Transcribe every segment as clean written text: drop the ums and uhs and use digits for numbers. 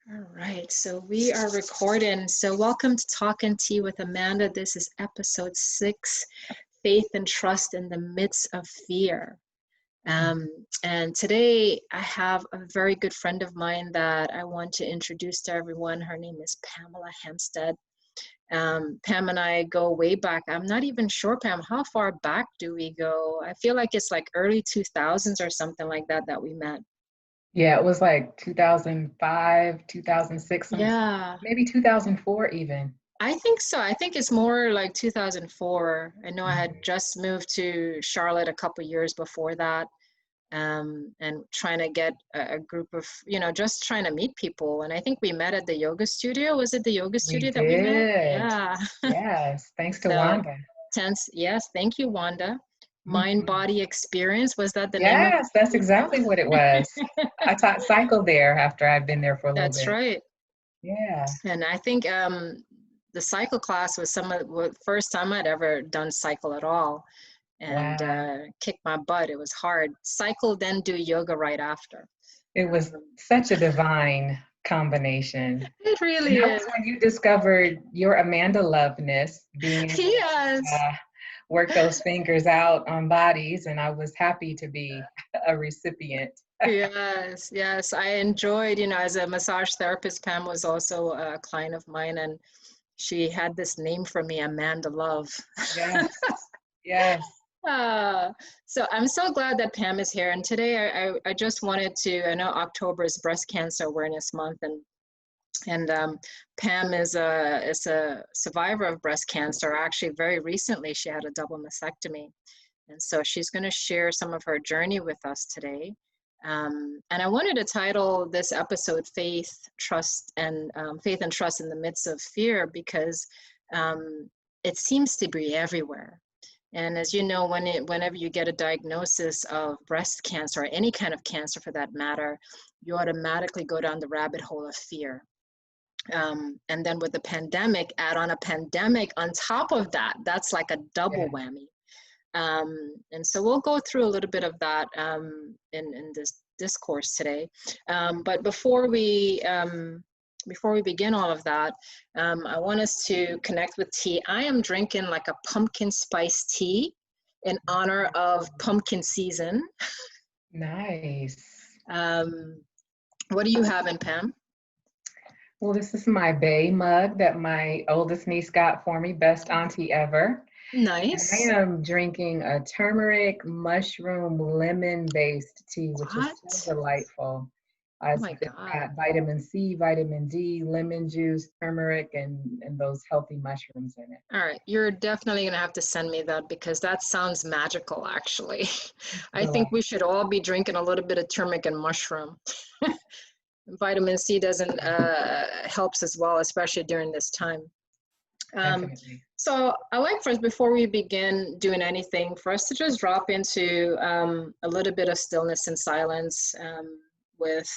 All right, so we are recording. So welcome to Talk and Tea with Amanda. This is episode 6, Faith and Trust in the Midst of Fear. And today I have a very good friend of mine that I want to introduce to everyone. Her name is Pamela Hempstead. Pam and I go way back. I'm not even sure, Pam, how far back do we go? I feel like it's like early 2000s or something like that we met. Yeah, it was like 2005, 2006, Yeah. maybe 2004 even. I think so. I think it's more like 2004. I know I had Mhm. just moved to Charlotte a couple years before that, and trying to get a group of, just trying to meet people. And I think we met at the yoga studio. Was it the yoga We studio that we met? did. Yeah. Yes, thanks to So Wanda. tense. Yes. Thank you, Wanda. Mind Mhm. Body Experience. Was that the name of Yes, that's the studio? exactly what it was. I taught cycle there after I'd been there for a little That's bit. right. Yeah. And I think the cycle class was the first time I'd ever done cycle at all, and Wow. kicked my butt. It was hard. Cycle, then do yoga right after. It was Um, such a divine combination. it And really that is. was when you discovered your Amanda loveness, being able to Yes. work those fingers out on bodies, and I was happy to be a recipient. Yes, yes. I enjoyed, as a massage therapist, Pam was also a client of mine, and she had this name for me, Amanda Love. Yes, yes. Uh, so I'm so glad that Pam is here. And today I just wanted to, I know October is Breast Cancer Awareness Month, and Pam is a survivor of breast cancer. Actually, very recently, she had a double mastectomy. And so she's going to share some of her journey with us today. And I wanted to title this episode Faith and Trust in the Midst of Fear, because it seems to be everywhere. And as you know, whenever you get a diagnosis of breast cancer, or any kind of cancer for that matter, you automatically go down the rabbit hole of fear. And then with the pandemic, add on a pandemic on top of that. That's like a double Yeah. whammy. And so we'll go through a little bit of that in this discourse today. But before we begin all of that, I want us to connect with tea. I am drinking like a pumpkin spice tea in honor of pumpkin season. Nice. Um, what are you having, Pam? Well, this is my Bay mug that my oldest niece got for me, best auntie ever. And I Nice. am drinking a turmeric mushroom lemon based tea, which is so What? delightful. Oh my It's God. got vitamin C, vitamin D, lemon juice, turmeric, and those healthy mushrooms in it. All right, you're definitely gonna have to send me that, because that sounds magical, actually. I think we should all be drinking a little bit of turmeric and mushroom. Vitamin C doesn't helps as well, especially during this time. Um, Definitely. so I like, first, before we begin doing anything, for us to just drop into a little bit of stillness and silence with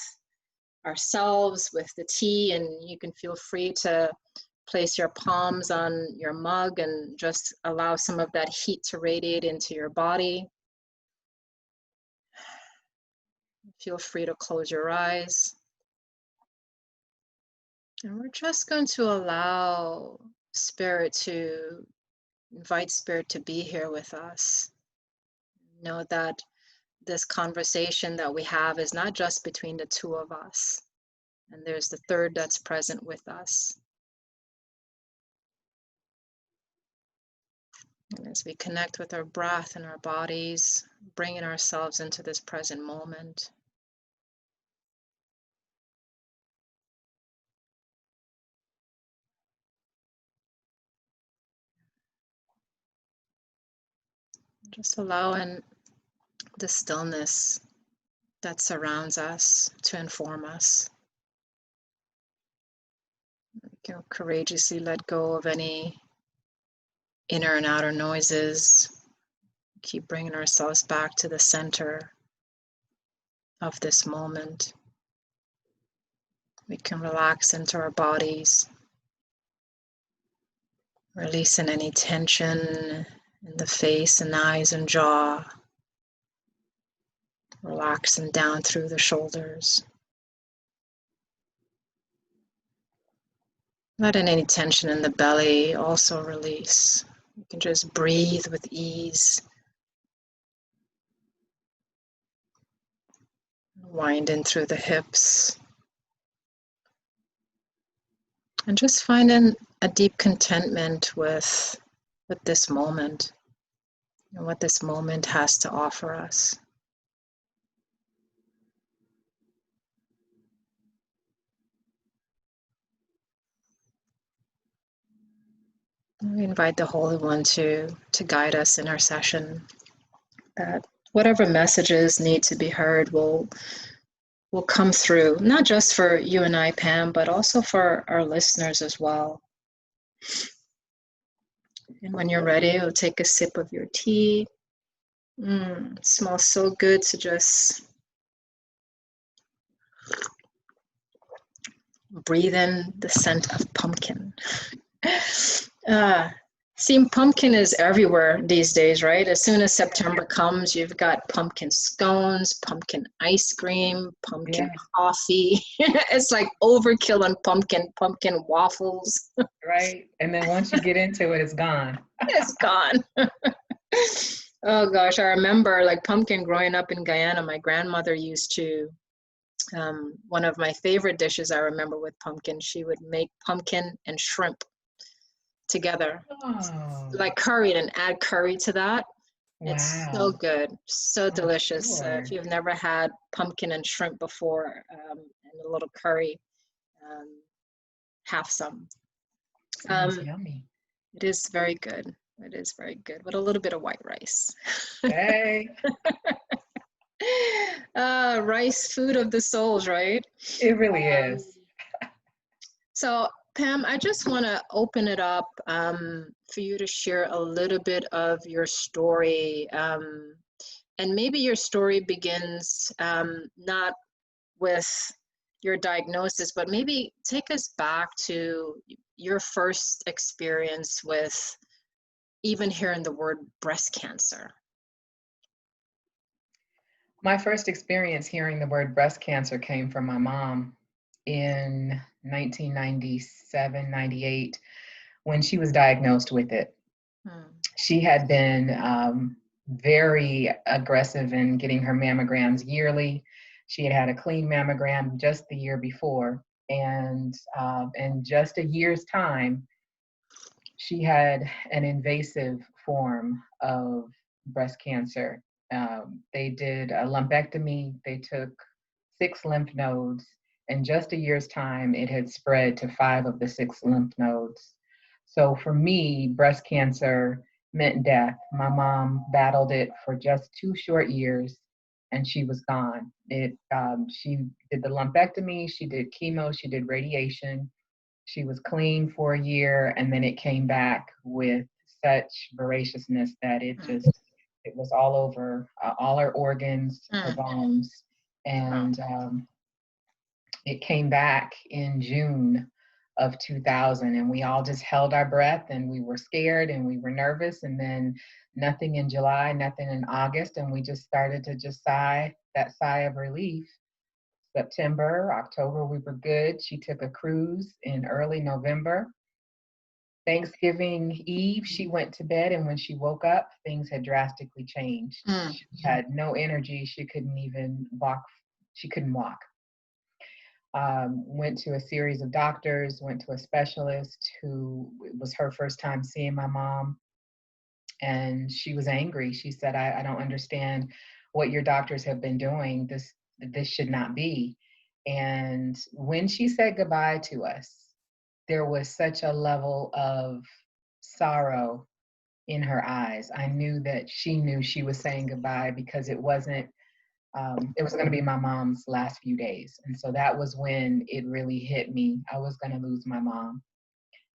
ourselves, with the tea, and you can feel free to place your palms on your mug and just allow some of that heat to radiate into your body. Feel free to close your eyes. And we're just going to invite Spirit to be here with us. Know that this conversation that we have is not just between the two of us, and there's the third that's present with us. And as we connect with our breath and our bodies, bringing ourselves into this present moment. Just allowing the stillness that surrounds us to inform us. We can courageously let go of any inner and outer noises. Keep bringing ourselves back to the center of this moment. We can relax into our bodies, releasing any tension in the face and eyes and jaw, relaxing down through the shoulders. Let any tension in the belly also release. You can just breathe with ease. Wind in through the hips. And just finding a deep contentment with this moment and what this moment has to offer us. We invite the Holy One to guide us in our session, that whatever messages need to be heard will come through, not just for you and I, Pam, but also for our listeners as well. And when you're ready, you'll take a sip of your tea. It smells so good to just breathe in the scent of pumpkin. See, pumpkin is everywhere these days, right? As soon as September comes, you've got pumpkin scones, pumpkin ice cream, pumpkin coffee. It's like overkill on pumpkin waffles. Right. And then once you get into it, it's gone. It's gone. Oh gosh, I remember like pumpkin growing up in Guyana. My grandmother used to, one of my favorite dishes I remember with pumpkin, she would make pumpkin and shrimp together, like curry, and add curry to that. Wow. It's so good, so delicious. If you've never had pumpkin and shrimp before, and a little curry, have some. Yummy. It is very good. It is very good with a little bit of white rice. Hey. Rice, food of the souls, right? It really is. So Pam, I just want to open it up for you to share a little bit of your story. And maybe your story begins not with your diagnosis, but maybe take us back to your first experience with even hearing the word breast cancer. My first experience hearing the word breast cancer came from my mom in 1997, 98, when she was diagnosed with it. She had been very aggressive in getting her mammograms yearly. She had a clean mammogram just the year before. And in just a year's time, she had an invasive form of breast cancer. They did a lumpectomy. They took 6 lymph nodes. In just a year's time, it had spread to 5 of the 6 lymph nodes. So for me, breast cancer meant death. My mom battled it for just 2 short years, and she was gone. She did the lumpectomy, she did chemo, she did radiation. She was clean for a year, and then it came back with such voraciousness that it was all over, all her organs, her bones. And it came back in June of 2000, and we all just held our breath, and we were scared and we were nervous, and then nothing in July, nothing in August, and we just started to just sigh that sigh of relief. September, October, we were good. She took a cruise in early November. Thanksgiving Eve, she went to bed, and when she woke up, things had drastically changed. She had no energy. She couldn't even walk. She couldn't walk. Went to a series of doctors, went to a specialist who, it was her first time seeing my mom, and she was angry. She said, I don't understand what your doctors have been doing. This should not be. And when she said goodbye to us, there was such a level of sorrow in her eyes. I knew that she knew she was saying goodbye, because it was going to be my mom's last few days. And so that was when it really hit me. I was going to lose my mom.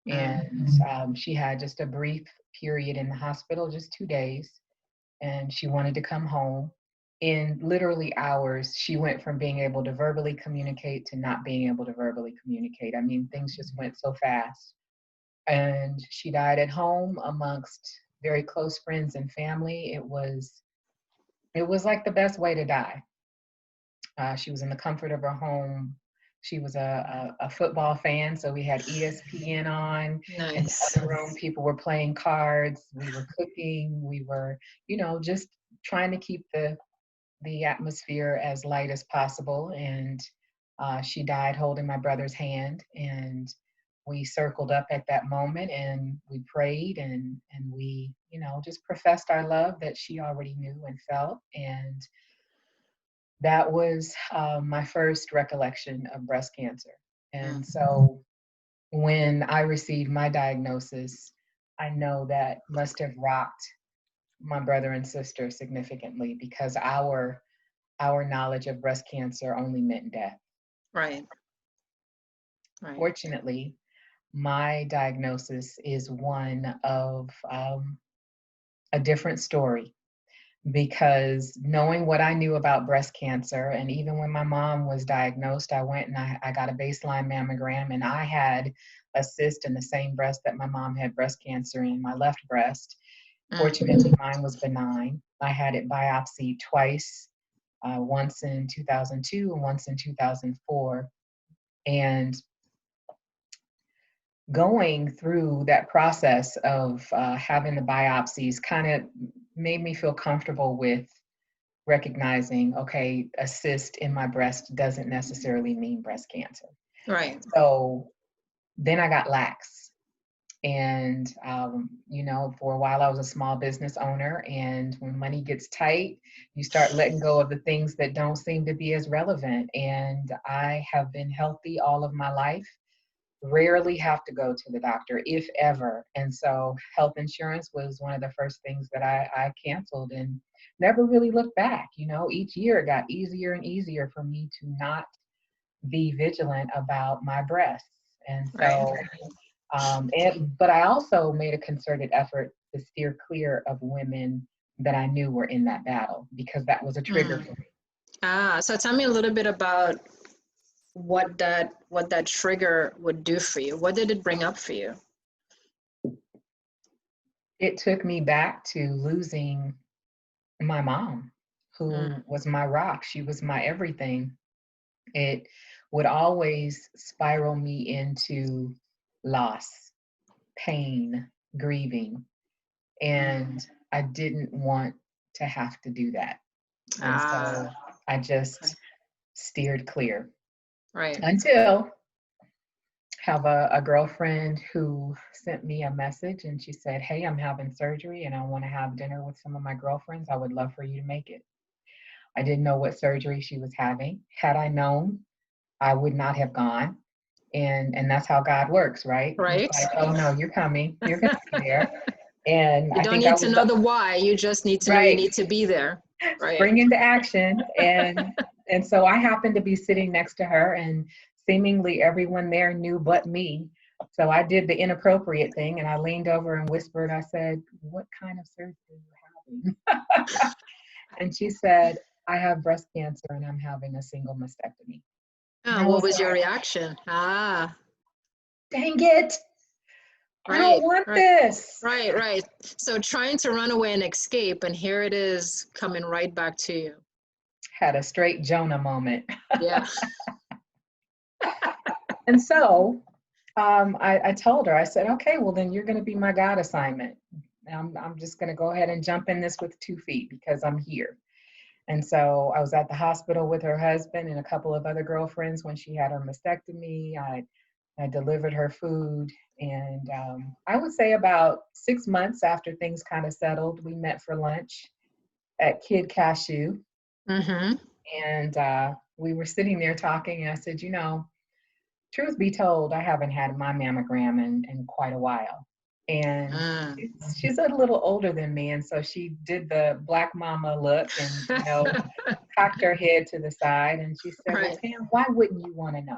And she had just a brief period in the hospital, just 2 days, and she wanted to come home. In literally hours, she went from being able to verbally communicate to not being able to verbally communicate. I mean, things just went so fast. And she died at home amongst very close friends and family. It was like the best way to die. She was in the comfort of her home, She was a football fan, so we had ESPN on. In the Nice. other room, people were playing cards. We were cooking. We were, just trying to keep the atmosphere as light as possible. And she died holding my brother's hand, and we circled up at that moment and we prayed and we, just professed our love that she already knew and felt. And that was my first recollection of breast cancer. And so when I received my diagnosis, I know that must have rocked my brother and sister significantly, because our knowledge of breast cancer only meant death. Right. Right. Fortunately, my diagnosis is one of a different story, because knowing what I knew about breast cancer, and even when my mom was diagnosed, I went and I got a baseline mammogram, and I had a cyst in the same breast that my mom had breast cancer in, my left breast. Fortunately, mine was benign. I had it biopsied twice, once in 2002 and once in 2004. And going through that process of having the biopsies kind of made me feel comfortable with recognizing, okay, a cyst in my breast doesn't necessarily mean breast cancer. Right. So then I got lax. And, for a while I was a small business owner, and when money gets tight, you start letting go of the things that don't seem to be as relevant. And I have been healthy all of my life, rarely have to go to the doctor, if ever. And so health insurance was one of the first things that I canceled and never really looked back. Each year it got easier and easier for me to not be vigilant about my breasts. And so, but I also made a concerted effort to steer clear of women that I knew were in that battle, because that was a trigger for me. So tell me a little bit about what that trigger would do for you. What did it bring up for you? It took me back to losing my mom, who was my rock. She was my everything. It would always spiral me into loss, pain, grieving. And I didn't want to have to do that. And so I just steered clear. Right. Until have a girlfriend who sent me a message, and she said, "Hey, I'm having surgery and I want to have dinner with some of my girlfriends. I would love for you to make it." I didn't know what surgery she was having. Had I known, I would not have gone. And that's how God works, right? Right. It's like, oh no, you're coming. You're going to be there. And you don't need to know the why. You just need to know you need to be there. Right. Spring into action. And so I happened to be sitting next to her, and seemingly everyone there knew but me. So I did the inappropriate thing, and I leaned over and whispered, I said, "What kind of surgery are you having?" And she said, "I have breast cancer and I'm having a single mastectomy." What was your reaction? Dang it. I don't want this. Right. So trying to run away and escape, and here it is coming right back to you. Had a straight Jonah moment. Yeah. And so I told her, I said, "Okay, well then you're going to be my God assignment. I'm just going to go ahead and jump in this with 2 feet because I'm here." And so I was at the hospital with her husband and a couple of other girlfriends when she had her mastectomy. I delivered her food. And I would say about 6 months after things kind of settled, we met for lunch at Kid Cashew. And we were sitting there talking, and I said, truth be told, I haven't had my mammogram in quite a while. And she's a little older than me, and so she did the black mama look and, cocked her head to the side, and she said, "Well, Pam, why wouldn't you want to know?"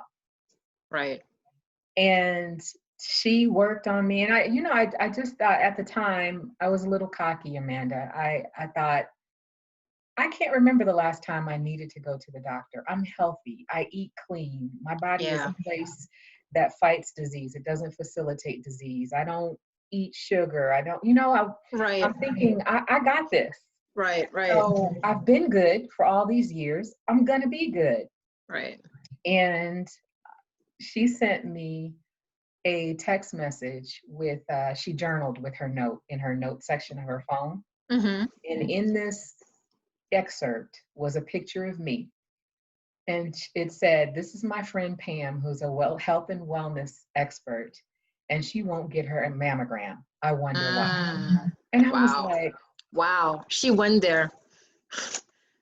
Right. And she worked on me, and I just thought at the time I was a little cocky, Amanda. I thought, I can't remember the last time I needed to go to the doctor. I'm healthy. I eat clean. My body is a place that fights disease. It doesn't facilitate disease. I don't eat sugar. I don't, I'm thinking, I got this. Right. So I've been good for all these years. I'm going to be good. Right. And she sent me a text message with, she journaled with her note in her note section of her phone. Mm-hmm. And in this excerpt was a picture of me. And it said, "This is my friend Pam, who's a health and wellness expert, and she won't get her a mammogram. I wonder why." And I was Wow. like, Wow. She went there.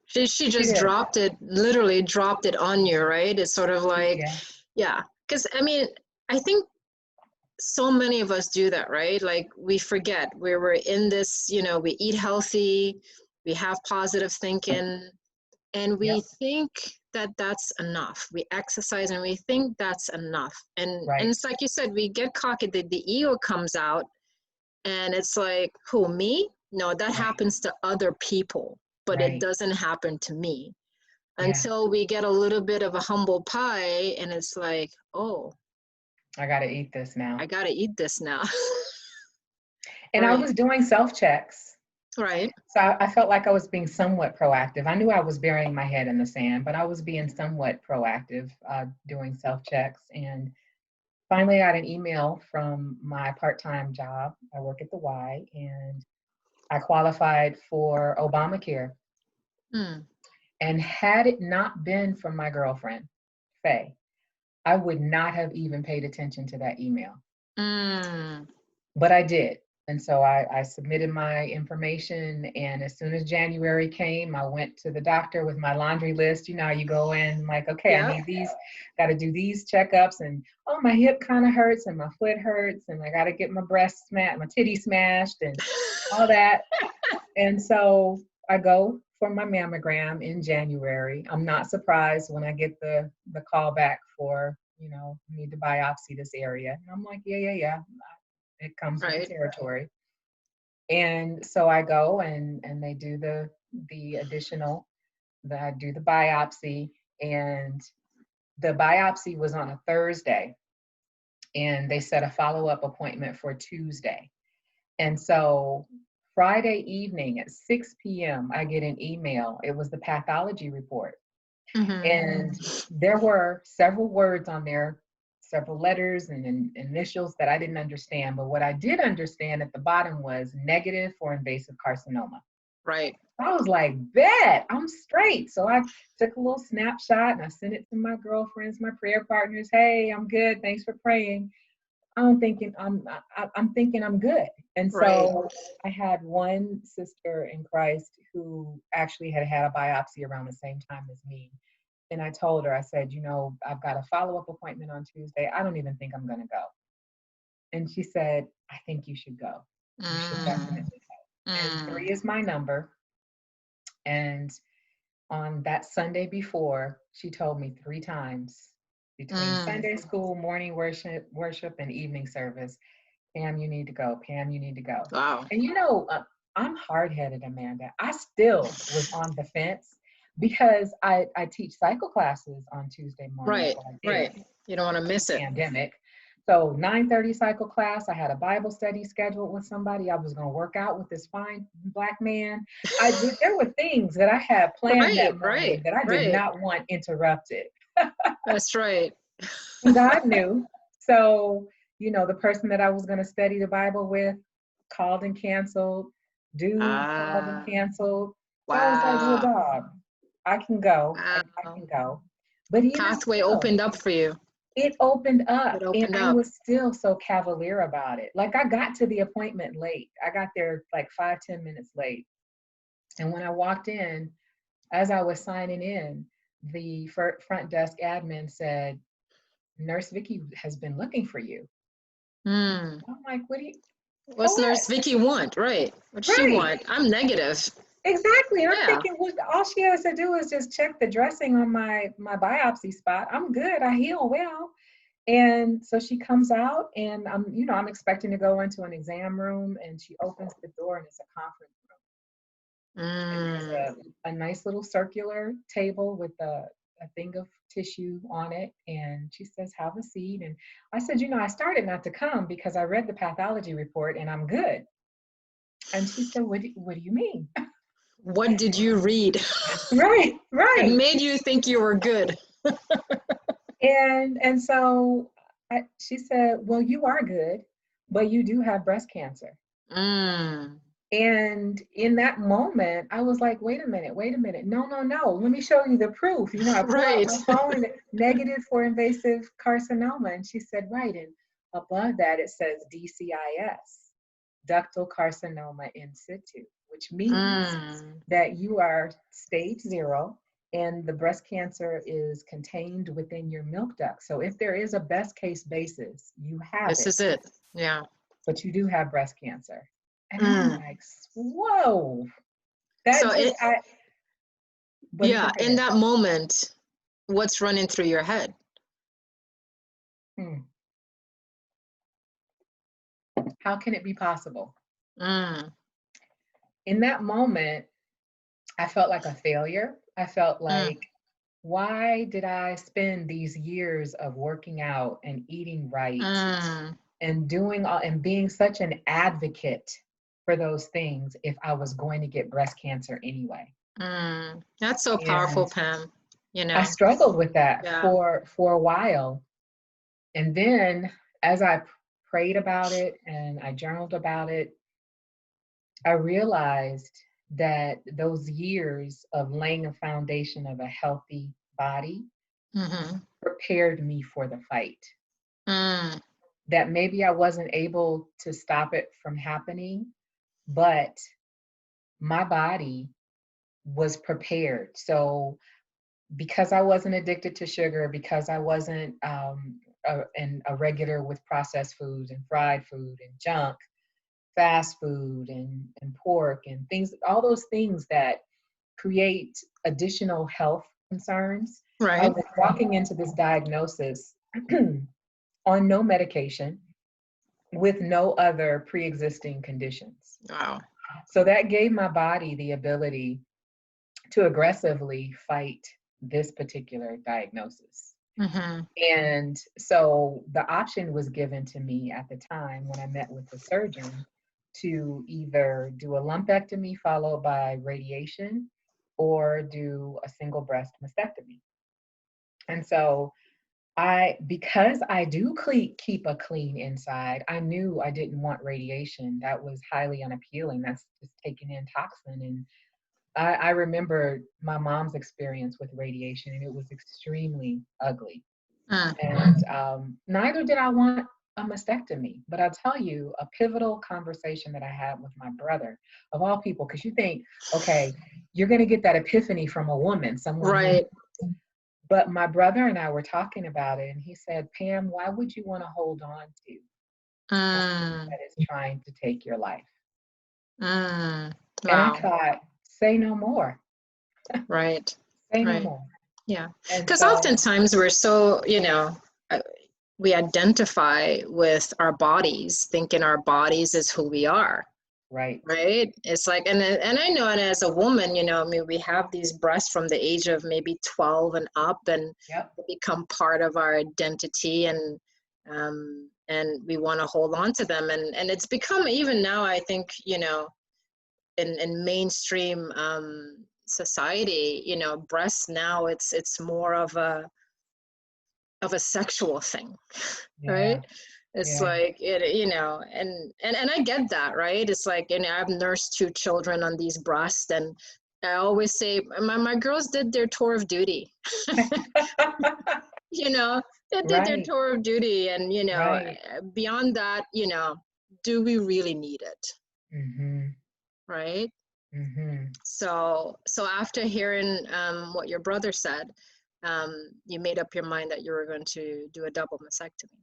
She she just did. dropped it, literally dropped it on you, right? It's sort of like, Yeah. yeah. Because I mean, I think so many of us do that, right? Like we forget where we're in this, we eat healthy, we have positive thinking, and we Yep. think that that's enough. We exercise and we think that's enough. And Right. it's like you said, we get cocky, the ego comes out and it's like, who, me? No, that Right. happens to other people, but it Right. doesn't happen to me. Yeah. Until we get a little bit of a humble pie and it's like, oh, I got to eat this now. I got to eat this now. And I Right. was doing self checks. Right. So I felt like I was being somewhat proactive. I knew I was burying my head in the sand, but I was being somewhat proactive, doing self checks. And finally, I got an email from my part time job. I work at the Y, and I qualified for Obamacare. Mm. And had it not been for my girlfriend, Faye, I would not have even paid attention to that email. Mm. But I did. And so I submitted my information. And as soon as January came, I went to the doctor with my laundry list. You know, you go in like, okay, Yeah. I need these, got to do these checkups. And oh, my hip kind of hurts and my foot hurts. And I got to get my breast smashed, my titty smashed and all that. And so I go for my mammogram in January. I'm not surprised when I get the call back for, you need to biopsy this area. And I'm like, yeah. It comes with the territory. And so I go and they do the additional, I do the biopsy, and the biopsy was on a Thursday, and they set a follow-up appointment for Tuesday. And so Friday evening at 6 p.m., I get an email. It was the pathology report. Mm-hmm. And there were several words on there, several letters and initials that I didn't understand. But what I did understand at the bottom was negative for invasive carcinoma. Right. I was like, bet, I'm straight. So I took a little snapshot and I sent it to my girlfriends, my prayer partners. Hey, I'm good. Thanks for praying. I'm thinking I'm good. And so I had one sister in Christ who actually had a biopsy around the same time as me. And I told her, I said, I've got a follow-up appointment on Tuesday. I don't even think I'm going to go. And she said, I think you should go. You should definitely go. And 3 is my number. And on that Sunday before, she told me 3 times between Sunday school, morning worship, and evening service, Pam, you need to go. Pam, you need to go. Wow. And I'm hard-headed, Amanda. I still was on the fence because I teach cycle classes on Tuesday morning. Right. You don't want to miss it. Pandemic. So 9:30 cycle class. I had a Bible study scheduled with somebody. I was going to work out with this fine Black man. There were things that I had planned that morning that I did not want interrupted. That's right. God knew. So, the person that I was going to study the Bible with called and canceled. Dude called and canceled. So I was like, well, dog, I can go. Wow. I can go. But even pathway still, opened up for you. It opened up. It opened and up. I was still so cavalier about it. Like I got to the appointment late. I got there like 5-10 minutes late. And when I walked in, as I was signing in, the front desk admin said, Nurse Vicky has been looking for you. I'm like, what's Nurse Vicky want? Right. What's she want? I'm negative. Exactly. And I'm thinking, well, all she has to do is just check the dressing on my biopsy spot. I'm good. I heal well. And so she comes out, and I'm expecting to go into an exam room, and she opens the door, and it's a conference room. And there's a nice little circular table with a thing of tissue on it. And she says, have a seat. And I said, I started not to come because I read the pathology report and I'm good. And she said, what do you mean? What did you read? Right. It made you think you were good. And so she said, well, you are good, but you do have breast cancer. Mm. And in that moment, I was like, wait a minute. No, no, no. Let me show you the proof. I pull out Right. my phone and negative for invasive carcinoma. And she said, right. And above that, it says DCIS, ductal carcinoma in situ, which means that you are stage 0 and the breast cancer is contained within your milk duct. So if there is a best case basis, you have This it. is it. Yeah. But you do have breast cancer. And I'm like, whoa. That So just, yeah, in that moment, what's running through your head? How can it be possible? Mm. In that moment, I felt like a failure. I felt like, why did I spend these years of working out and eating right and doing all and being such an advocate for those things if I was going to get breast cancer anyway? That's so powerful, Pam. I struggled with that for a while. And then as I prayed about it and I journaled about it, I realized that those years of laying a foundation of a healthy body prepared me for the fight. That maybe I wasn't able to stop it from happening, but my body was prepared. So because I wasn't addicted to sugar, because I wasn't a regular with processed foods and fried food and junk, fast food and pork and things, all those things that create additional health concerns. Right. I was walking into this diagnosis on no medication with no other pre-existing conditions. Wow. So that gave my body the ability to aggressively fight this particular diagnosis. And so the option was given to me at the time when I met with the surgeon to either do a lumpectomy followed by radiation or do a single breast mastectomy. And so because I do keep a clean inside, I knew I didn't want radiation. That was highly unappealing. That's just taking in toxin. And I remember my mom's experience with radiation, and it was extremely ugly. And neither did I want a mastectomy. But I'll tell you a pivotal conversation that I had with my brother, of all people, because you think, okay, you're going to get that epiphany from a woman, someone. Right. But my brother and I were talking about it, and he said, Pam, why would you want to hold on to something that is trying to take your life? Wow. And I thought, say no more. Right. Say no more. Yeah. Because oftentimes we're so, we identify with our bodies, thinking our bodies is who we are. Right. Right. It's like, and I know, and as a woman, we have these breasts from the age of maybe 12 and up, and become part of our identity, and we want to hold on to them. And it's become, even now, I think, in mainstream society, breasts now, it's more of a sexual thing, right? It's like it, and I get that, right? It's like, I've nursed 2 children on these breasts, and I always say my girls did their tour of duty. They did their tour of duty, and beyond that, do we really need it? Right? So after hearing what your brother said, you made up your mind that you were going to do a double mastectomy.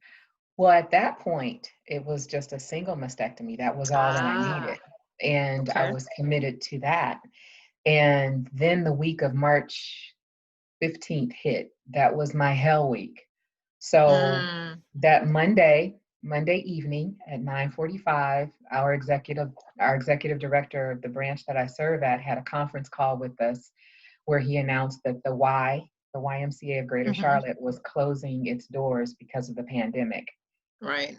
Well, at that point, it was just a single mastectomy. That was all that I needed. And I was committed to that. And then the week of March 15th hit. That was my hell week. So that Monday evening at 9:45, our executive director of the branch that I serve at had a conference call with us where he announced that the YMCA of Greater Charlotte was closing its doors because of the pandemic. Right.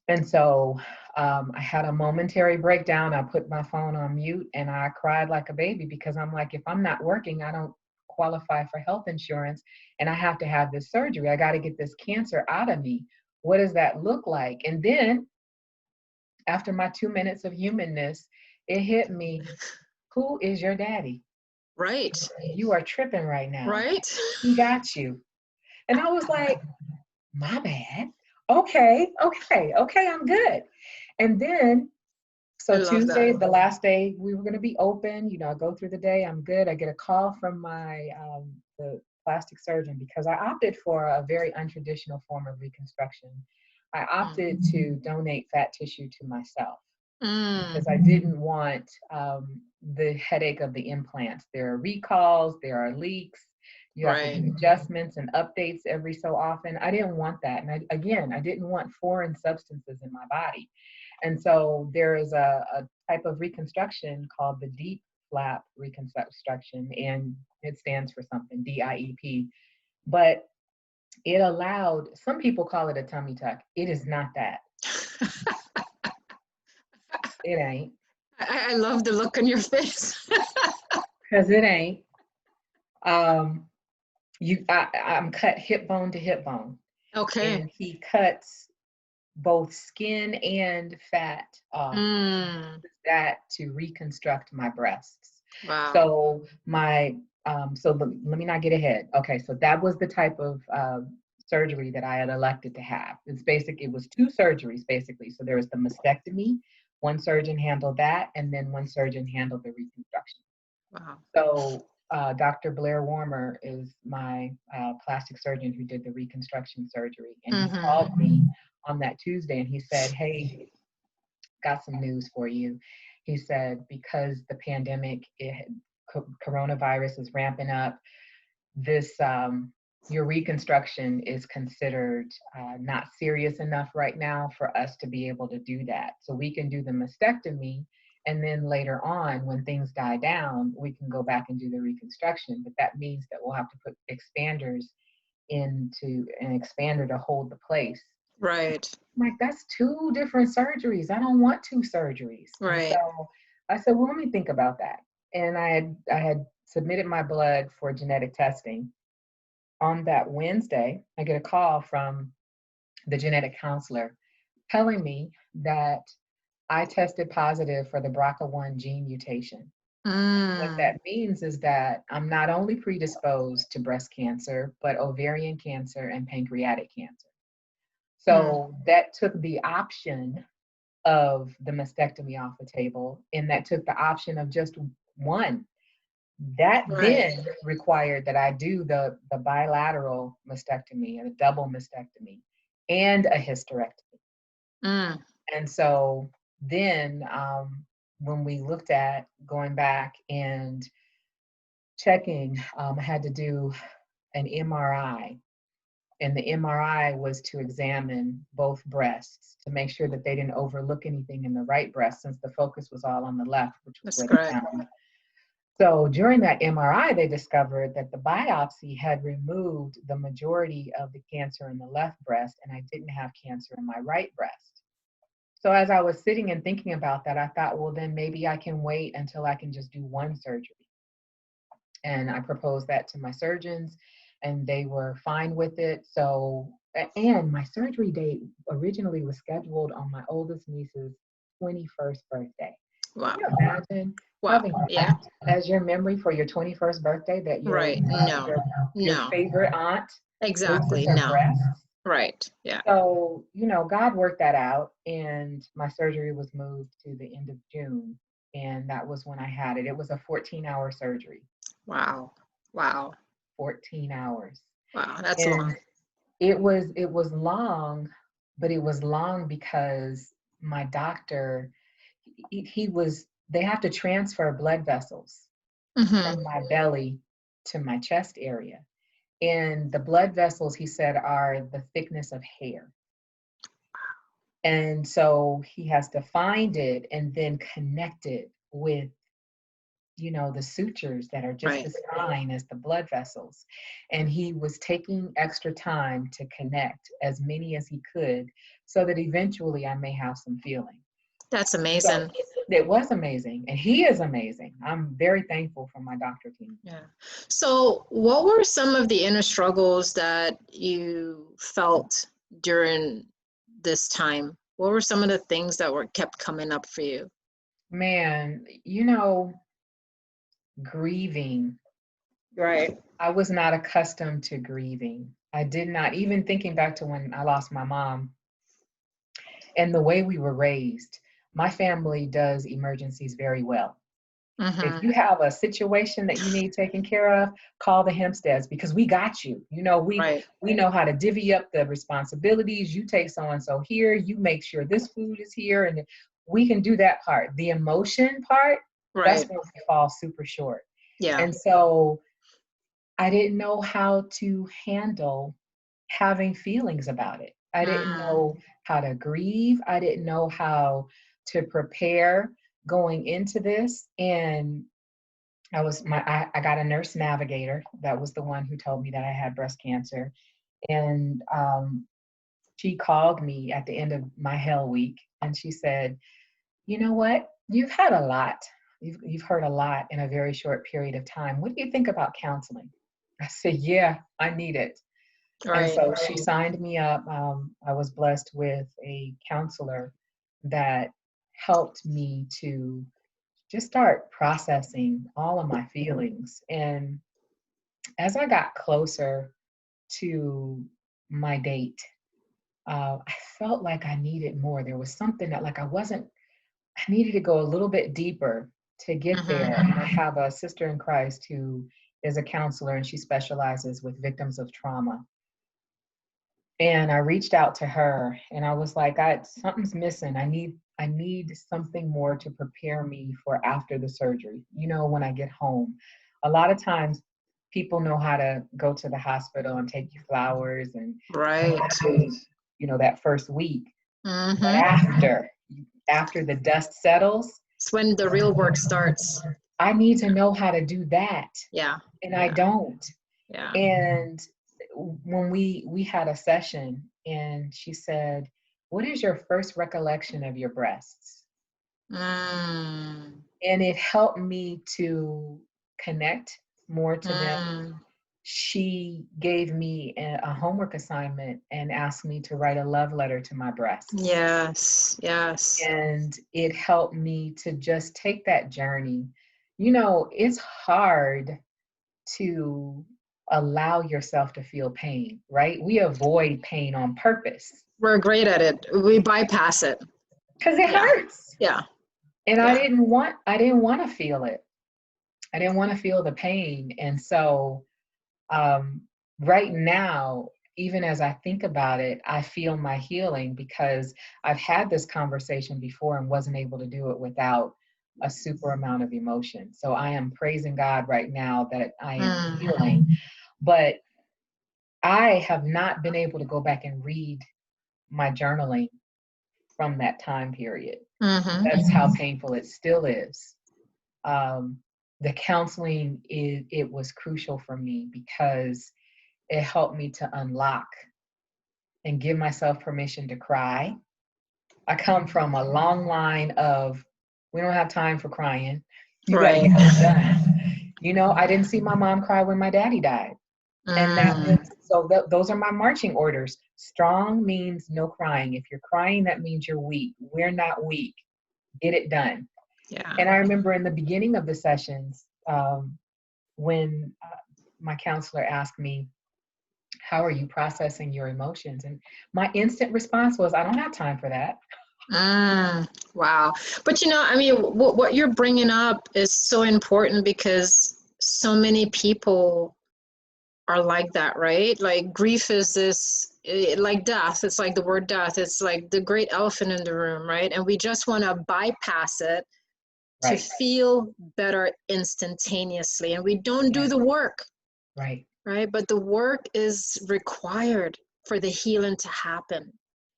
And so I had a momentary breakdown. I put my phone on mute and I cried like a baby, because I'm like, if I'm not working, I don't qualify for health insurance and I have to have this surgery. I got to get this cancer out of me. What does that look like? And then after my 2 minutes of humanness, it hit me. Who is your daddy? Right. You are tripping right now. Right. He got you. And I was like, my bad. Okay, I'm good. And then, I so love Tuesday, that. the last day we were going to be open, I go through the day, I'm good. I get a call from the plastic surgeon because I opted for a very untraditional form of reconstruction. I opted to donate fat tissue to myself because I didn't want the headache of the implants. There are recalls, there are leaks. You have to do adjustments and updates every so often. I didn't want that. And I didn't want foreign substances in my body. And so there is a type of reconstruction called the deep flap reconstruction, and it stands for something, DIEP. But it allowed, some people call it a tummy tuck. It is not that. It ain't. I love the look on your face. Because it ain't. I'm cut hip bone to hip bone. Okay. And he cuts both skin and fat off that to reconstruct my breasts. Wow. So let me not get ahead. Okay, so that was the type of surgery that I had elected to have. It was 2 surgeries basically. So there was the mastectomy. One surgeon handled that, and then one surgeon handled the reconstruction. Wow. So Dr. Blair Warmer is my plastic surgeon who did the reconstruction surgery. And he called me on that Tuesday and he said, hey, got some news for you. He said, because the pandemic, coronavirus is ramping up, your reconstruction is considered not serious enough right now for us to be able to do that. So we can do the mastectomy, and then later on, when things die down, we can go back and do the reconstruction. But that means that we'll have to put expanders into an expander to hold the place. Right. Like, that's 2 different surgeries. I don't want 2 surgeries. Right. And so I said, well, let me think about that. And I had submitted my blood for genetic testing. On that Wednesday, I get a call from the genetic counselor telling me that I tested positive for the BRCA1 gene mutation. What that means is that I'm not only predisposed to breast cancer, but ovarian cancer and pancreatic cancer. So that took the option of the mastectomy off the table, and that took the option of just one. That then required that I do the bilateral mastectomy, a double mastectomy, and a hysterectomy. And so then when we looked at going back and checking, I had to do an MRI. And the MRI was to examine both breasts to make sure that they didn't overlook anything in the right breast, since the focus was all on the left, which was where they found. So during that MRI, they discovered that the biopsy had removed the majority of the cancer in the left breast, and I didn't have cancer in my right breast. So as I was sitting and thinking about that, I thought, well, then maybe I can wait until I can just do one surgery. And I proposed that to my surgeons, and they were fine with it. So, and my surgery date originally was scheduled on my oldest niece's 21st birthday. Wow. Can you imagine having that as your memory for your 21st birthday, that your favorite aunt exactly loses her breasts? Right. Yeah. So, God worked that out, and my surgery was moved to the end of June. And that was when I had it. It was a 14-hour surgery. Wow. 14 hours. Wow, that's long. It was long, but it was long because my doctor, they have to transfer blood vessels from my belly to my chest area. And the blood vessels, he said, are the thickness of hair. And so he has to find it and then connect it with, the sutures that are just as fine as the blood vessels. And he was taking extra time to connect as many as he could so that eventually I may have some feeling. That's amazing. it was amazing. And he is amazing. I'm very thankful for my doctor team. Yeah. So what were some of the inner struggles that you felt during this time? What were some of the things that were kept coming up for you? Man, grieving. Right. I was not accustomed to grieving. I did not, even thinking back to when I lost my mom and the way we were raised, my family does emergencies very well. If you have a situation that you need taken care of, call the Hempsteads because we got you. Right. We know how to divvy up the responsibilities. You take so-and-so here, you make sure this food is here, and we can do that part. The emotion part, that's Right. where we fall super short. Yeah. And so I didn't know how to handle having feelings about it. I didn't know how to grieve. I didn't know how to prepare going into this. And I got a nurse navigator. That was the one who told me that I had breast cancer. And she called me at the end of my hell week and she said, you know what? You've had a lot. You've heard a lot in a very short period of time. What do you think about counseling? I said, yeah, I need it. And Right. so she signed me up. I was blessed with a counselor that helped me to just start processing all of my feelings. And as I got closer to my date, I felt like I needed more. There was something that I needed to go a little bit deeper to get there. And I have a sister in Christ who is a counselor and she specializes with victims of trauma. And I reached out to her and I was like, something's missing. I need something more to prepare me for after the surgery. When I get home. A lot of times people know how to go to the hospital and take you flowers and Right. that first week. Mm-hmm. But after the dust settles, It's when the real work starts. I need to know how to do that. Yeah. And I don't. Yeah. And when we had a session and she said, what is your first recollection of your breasts? And it helped me to connect more to them. She gave me a homework assignment and asked me to write a love letter to my breasts. Yes. Yes. And it helped me to just take that journey. It's hard to allow yourself to feel pain, right? We avoid pain on purpose. We're great at it. We bypass it. Because it hurts. Yeah. And I didn't want to feel it. I didn't want to feel the pain. And so right now, even as I think about it, I feel my healing because I've had this conversation before and wasn't able to do it without a super amount of emotion. So I am praising God right now that I am healing. But I have not been able to go back and read my journaling from that time period. That's how painful it still is. The counseling, it was crucial for me because it helped me to unlock and give myself permission to cry. I come from a long line of, we don't have time for crying. You got to get this done. I didn't see my mom cry when my daddy died. And those are my marching orders. Strong means no crying. If you're crying, that means you're weak. We're not weak. Get it done. Yeah. And I remember in the beginning of the sessions, when my counselor asked me, how are you processing your emotions? And my instant response was, I don't have time for that. Wow. But what you're bringing up is so important because so many people are like that, right? Like grief is like death. It's like the word death. It's like the great elephant in the room, right? And we just want to bypass it to feel better instantaneously. And we don't do the work. Right. Right. But the work is required for the healing to happen.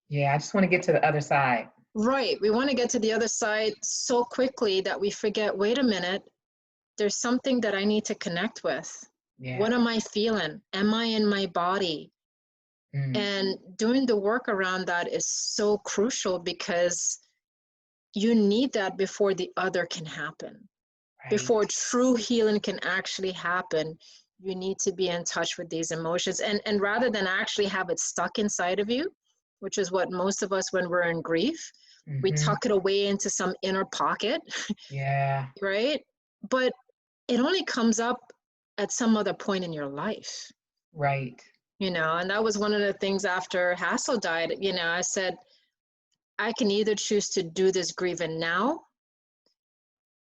Yeah. I just want to get to the other side. Right. We want to get to the other side so quickly that we forget, wait a minute, there's something that I need to connect with. Yeah. What am I feeling? Am I in my body? And doing the work around that is so crucial because you need that before the other can happen. Before Right. true healing can actually happen, you need to be in touch with these emotions. And rather than actually have it stuck inside of you, which is what most of us, when we're in grief, we Mm-hmm. tuck it away into some inner pocket, Yeah. right? But it only comes up at some other point in your life, Right. and that was one of the things after Hassel died. I said, I can either choose to do this grieving now,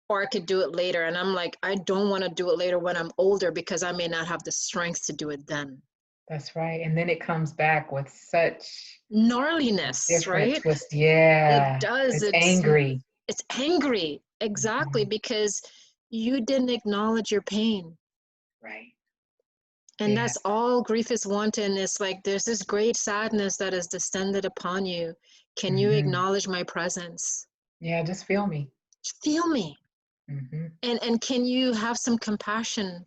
or I could do it later. And I'm like, I don't want to do it later when I'm older, because I may not have the strength to do it then. That's right. And then it comes back with such a Gnarliness, different right? twist. It Yeah. does. It's It's angry. it's angry, exactly, Mhm. because you didn't acknowledge your pain. Right. And Yeah. that's all grief is wanting. It's like there's this great sadness that is descended upon you. Can you Hmm. acknowledge my presence? Yeah. Just feel me. Feel me. Hmm. And can you have some compassion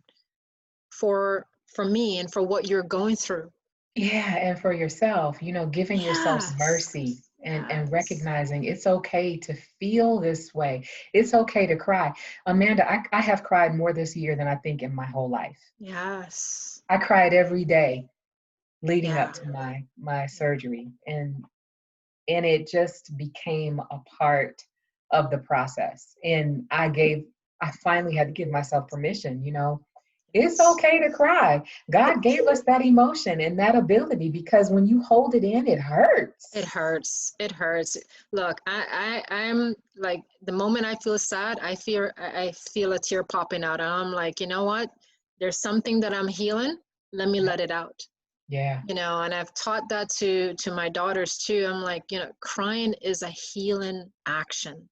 for me and for what you're going through? Yeah. And for yourself, giving yourself Yes. mercy and Yes. recognizing it's okay to feel this way. It's okay to cry. Amanda, I have cried more this year than I think in my whole life. Yes. I cried every day leading up Yeah. to my surgery. And it just became a part of the process. And I finally had to give myself permission, it's Yes. okay to cry. God gave us that emotion and that ability, because when you hold it in, it It hurts. hurts. It hurts. Look, I'm like, the moment I feel sad, I feel a tear popping out. And I'm like, you know what? There's something that I'm healing. Let me Yep. let it out. Yeah. And I've taught that to my daughters too. I'm like, crying is a healing action.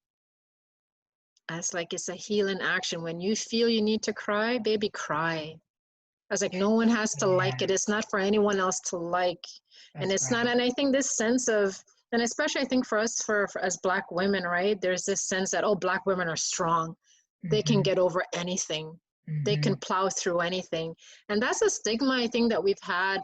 It's like, it's a healing action. When you feel you need to cry, baby, cry. I was like, no one has to like Yeah. it. It's not for anyone else to like. And That's it's not, right. and I think this sense of, and especially I think for us, for as Black women, right? There's this sense that, oh, Black women are strong. They can Hmm. get over anything. They can Hmm. plow through anything. And that's a stigma, I think, that we've had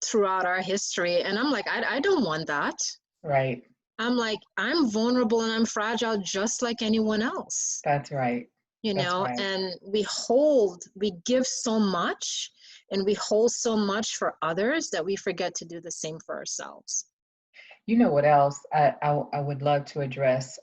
throughout our history. And I'm like, I don't want that. Right. I'm like, I'm vulnerable and I'm fragile just like anyone else, That's right. That's right. and we give so much, and we hold so much for others, that we forget to do the same for ourselves. You know what else I would love to address?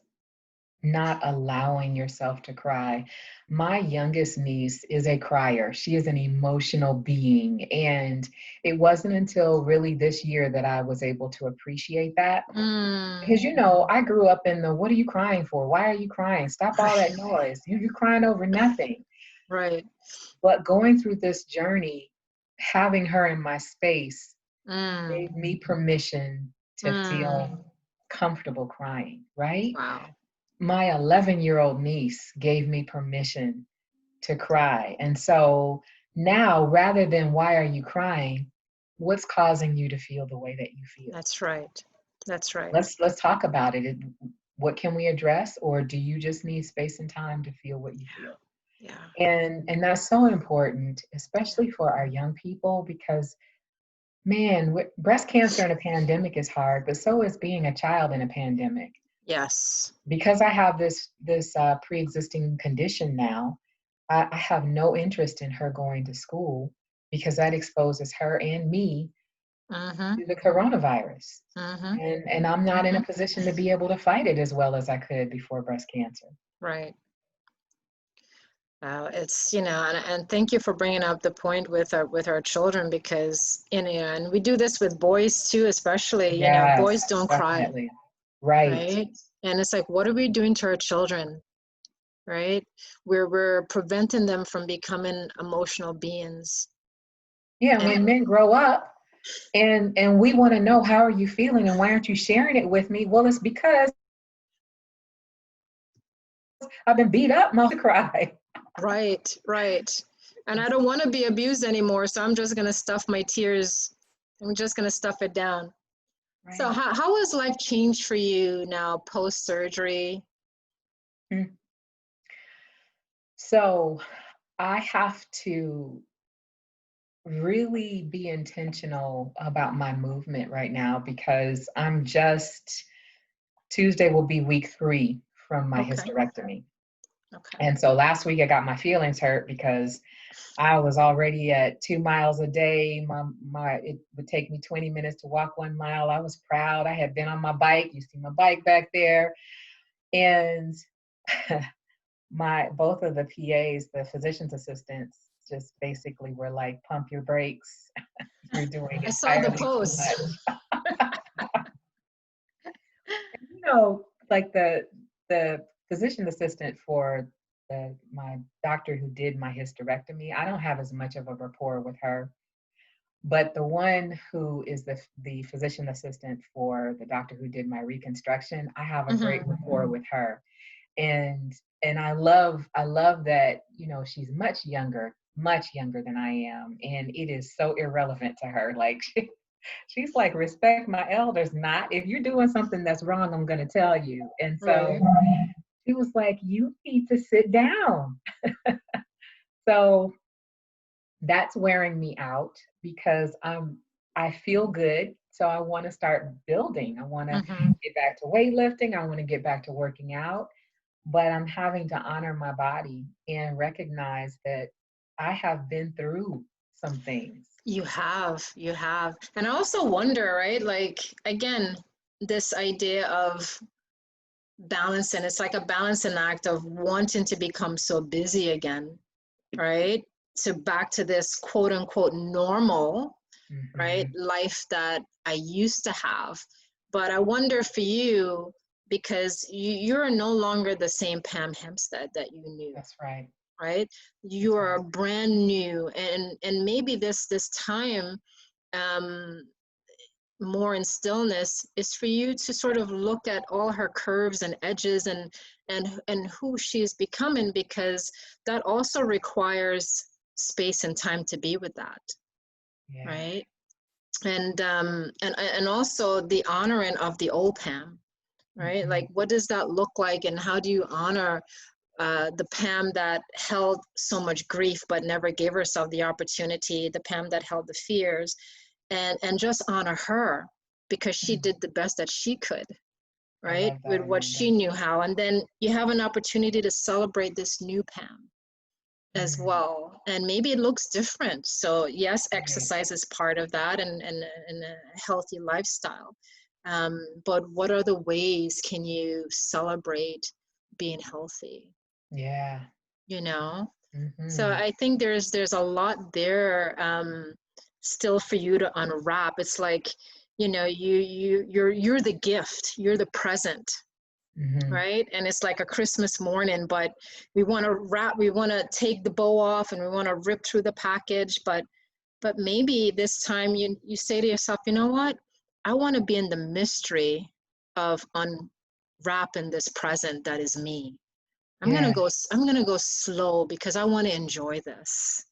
Not allowing yourself to cry. My youngest niece is a crier. She is an emotional being. And it wasn't until really this year that I was able to appreciate that. Mm, Because, I grew up in the, what are you crying for? Why are you crying? Stop all right, that noise. You're crying over nothing. right. But going through this journey, having her in my space Mm, gave me permission to mm, feel comfortable crying, right? wow. My 11-year-old niece gave me permission to cry. And so now, rather than why are you crying, what's causing you to feel the way that you feel? That's right. That's right. Let's talk about it. What can we address, or do you just need space and time to feel what you feel? Yeah. And that's so important, Yeah. especially for our young people, because man, breast cancer in a pandemic is hard, but so is being a child in a pandemic. Yes. Because I have this pre-existing condition now, I have no interest in her going to school, because that exposes her and me Mm-hmm. to the coronavirus. Mm-hmm. And I'm not in Mm-hmm. a position to be able to fight it as well as I could before breast cancer. Right. It's, and thank you for bringing up the point with our children, because and we do this with boys too, especially. Boys Yes, don't cry, definitely. Right. right? And it's like, what are we doing to our children, right? We're preventing them from becoming emotional beings. Yeah, when And men grow up and we want to know, how are you feeling and why aren't you sharing it with me? Well, it's because I've been beat up, mom, to cry. right, right. And I don't want to be abused anymore, so I'm just gonna stuff my tears. I'm just gonna stuff it down. So Right. how has life changed for you now post surgery? Mm. So I have to really be intentional about my movement right now, because Tuesday will be week 3 from my Okay. hysterectomy. Okay. And so last week I got my feelings hurt because I was already at 2 miles a day. It would take me 20 minutes to walk 1 mile. I was proud. I had been on my bike. You see my bike back there. And both of the PAs, the physician's assistants, just basically were like, pump your brakes. You're doing I saw the entirely too post. much. You know, like the physician assistant for my doctor who did my hysterectomy, I don't have as much of a rapport with her. But the one who is the physician assistant for the doctor who did my reconstruction, I have a great rapport with her. And I love that, you know, she's much younger than I am. And it is so irrelevant to her. Like she's like, respect my elders, not if you're doing something that's wrong, I'm gonna tell you. And so she was like, you need to sit down. So that's wearing me out because I feel good. So I want to start building. I want to get back to weightlifting. I want to get back to working out. But I'm having to honor my body and recognize that I have been through some things. You have. And I also wonder, right? Like, again, this idea of balance, and it's like a balancing act of wanting to become so busy again, right? To back to this quote unquote normal, right? Life that I used to have. But I wonder for you, because you're no longer the same Pam Hempstead that you knew. That's right. Right? You are brand new, and maybe this time more in stillness is for you to sort of look at all her curves and edges and who she's becoming, because that also requires space and time to be with that. Right? And also the honoring of the old Pam, right? Like, what does that look like, and how do you honor the Pam that held so much grief but never gave herself the opportunity, the Pam that held the fears, and just honor her because she did the best that she could, right? With what she knew how. And then you have an opportunity to celebrate this new Pam as well. And maybe it looks different. So yes, exercise is part of that, and a healthy lifestyle. But what other ways can you celebrate being healthy? Yeah. You know? So I think there's a lot there still for you to unwrap. It's like, you know, you're the gift, you're the present, right? And it's like a Christmas morning, but we want to wrap, we want to take the bow off, and we want to rip through the package, but maybe this time you say to yourself, you know what? I want to be in the mystery of unwrapping this present that is me. I'm gonna go slow because I want to enjoy this.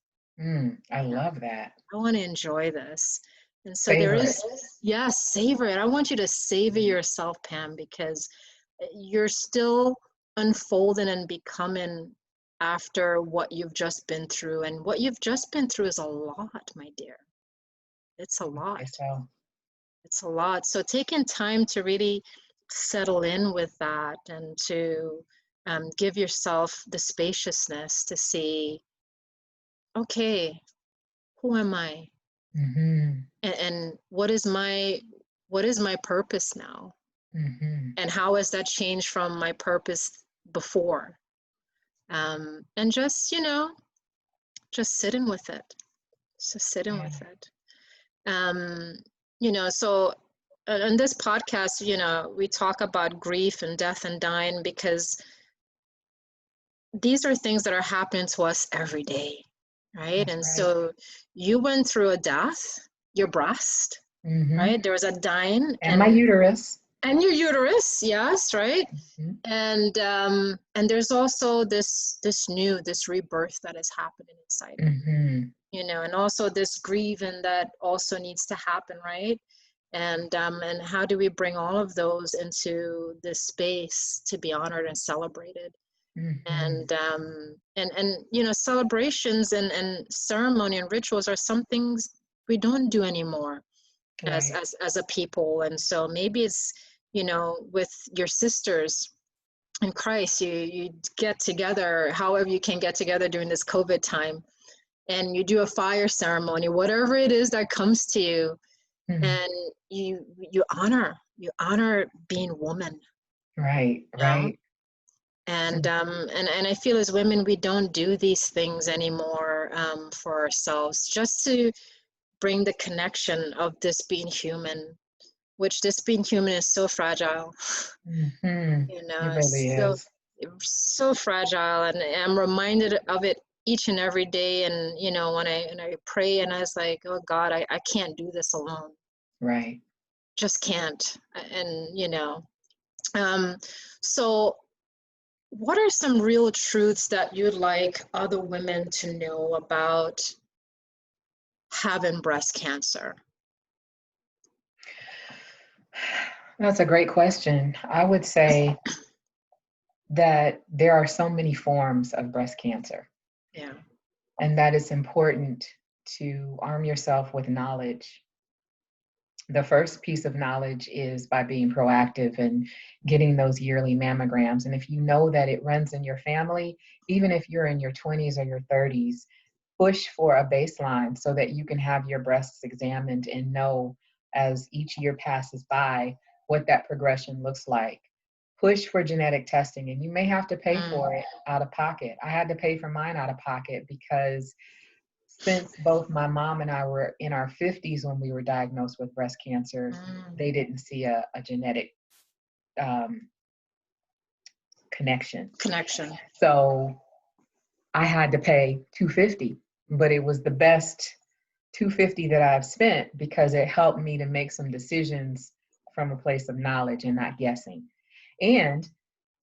I love that. I want to enjoy this. And so Savor there it. is, yes, savor it. I want you to savor yourself, Pam, because you're still unfolding and becoming after what you've just been through. And what you've just been through is a lot, my dear. It's a lot. So. It's a lot. So taking time to really settle in with that, and to give yourself the spaciousness to see, okay, who am I? And what is my purpose now? And how has that changed from my purpose before? And just, you know, just sitting with it. Just sitting with it. You know, so on this podcast, you know, we talk about grief and death and dying because these are things that are happening to us every day, right? That's and right. So you went through a death, your breast, right? There was a dying, and my uterus. And your uterus, yes, right? And there's also this rebirth that is happening inside. You know, and also this grieving that also needs to happen, right? And how do we bring all of those into this space to be honored and celebrated? And you know, celebrations and ceremony and rituals are some things we don't do anymore as a people. And so maybe it's with your sisters in Christ, you get together, however you can get together during this COVID time, and you do a fire ceremony, whatever it is that comes to you, and you honor being woman. Right. And I feel as women, we don't do these things anymore for ourselves, just to bring the connection of this being human, which this being human is so fragile. It really is. So fragile, and I'm reminded of it each and every day. And when I pray, and I was like, oh God, I can't do this alone. Right. Just can't. And so what are some real truths that you'd like other women to know about having breast cancer? That's a great question. I would say that there are so many forms of breast cancer. Yeah. And that it's important to arm yourself with knowledge. The first piece of knowledge is by being proactive and getting those yearly mammograms. And if you know that it runs in your family, even if you're in your 20s or your 30s, push for a baseline so that you can have your breasts examined and know as each year passes by what that progression looks like. Push for genetic testing, and you may have to pay for it out of pocket. I had to pay for mine out of pocket because since both my mom and I were in our 50s when we were diagnosed with breast cancer, they didn't see a genetic connection. So I had to pay $250, but it was the best $250 that I've spent because it helped me to make some decisions from a place of knowledge and not guessing. And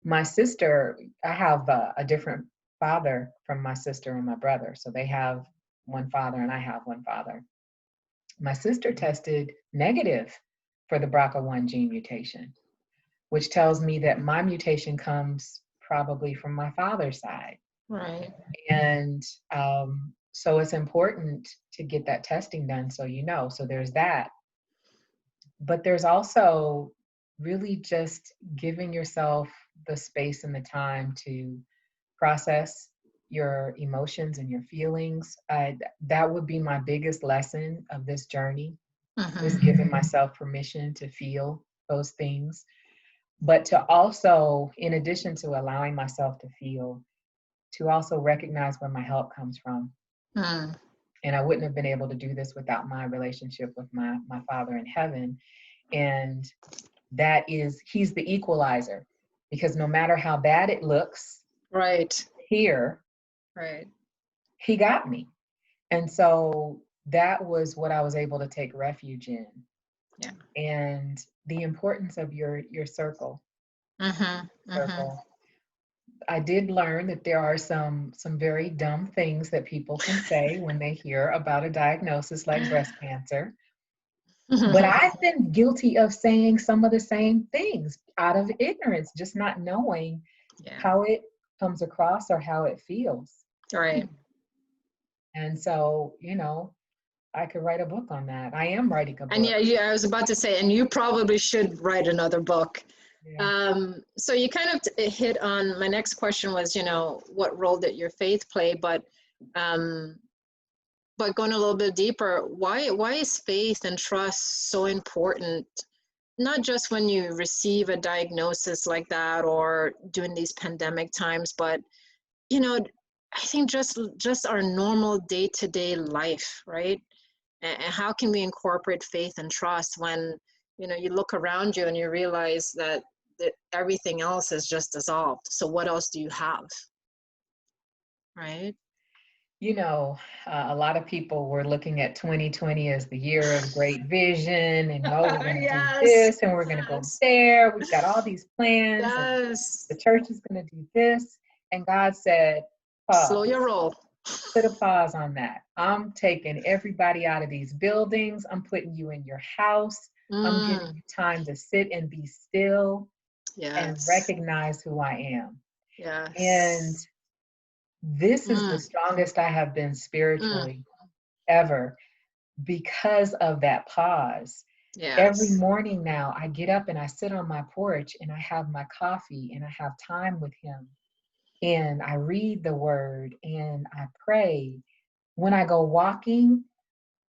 my sister, I have a different father from my sister and my brother. So they have one father and I have one father. My sister tested negative for the BRCA1 gene mutation, which tells me that my mutation comes probably from my father's side. Right. And so it's important to get that testing done so so there's that. But there's also really just giving yourself the space and the time to process your emotions and your feelings. That would be my biggest lesson of this journey, is giving myself permission to feel those things. But to also, in addition to allowing myself to feel, to also recognize where my help comes from. And I wouldn't have been able to do this without my relationship with my Father in heaven. And that is, he's the equalizer, because no matter how bad it looks here, he got me. And so that was what I was able to take refuge in. Yeah. And the importance of your circle. Circle. I did learn that there are some very dumb things that people can say when they hear about a diagnosis like breast cancer. But I've been guilty of saying some of the same things out of ignorance, just not knowing how it comes across or how it feels. Right. And so, I could write a book on that. I am writing a book. And I was about to say, and you probably should write another book. Yeah. So you kind of hit on, my next question was, what role did your faith play? But going a little bit deeper, why is faith and trust so important? Not just when you receive a diagnosis like that or during these pandemic times, but I think just our normal day-to-day life, right? And how can we incorporate faith and trust when you look around you and you realize that everything else is just dissolved? So what else do you have, right? A lot of people were looking at 2020 as the year of great vision, and we're going to do this and we're going to go there. We've got all these plans. And the church is going to do this. And God said, pause. Slow your roll. Put a pause on that. I'm taking everybody out of these buildings. I'm putting you in your house. I'm giving you time to sit and be still and recognize who I am. Yes. And this is the strongest I have been spiritually ever, because of that pause. Every Yes. morning now, I get up and I sit on my porch and I have my coffee and I have time with him. And I read the word and I pray. When I go walking,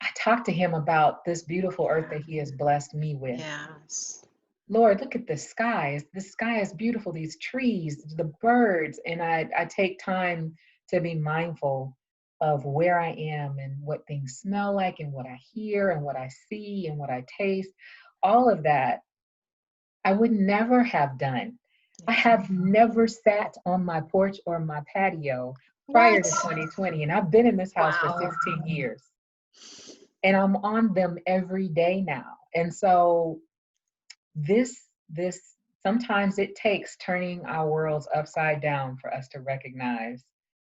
I talk to him about this beautiful earth Yeah. that he has blessed me with. Yes. Lord, look at the skies. The sky is beautiful, these trees, the birds. And I take time to be mindful of where I am and what things smell like and what I hear and what I see and what I taste. All of that I would never have done. I Yeah. have never sat on my porch or my patio prior What? to 2020. And I've been in this house for Wow. 16 years. And I'm on them every day now. And so this sometimes it takes turning our worlds upside down for us to recognize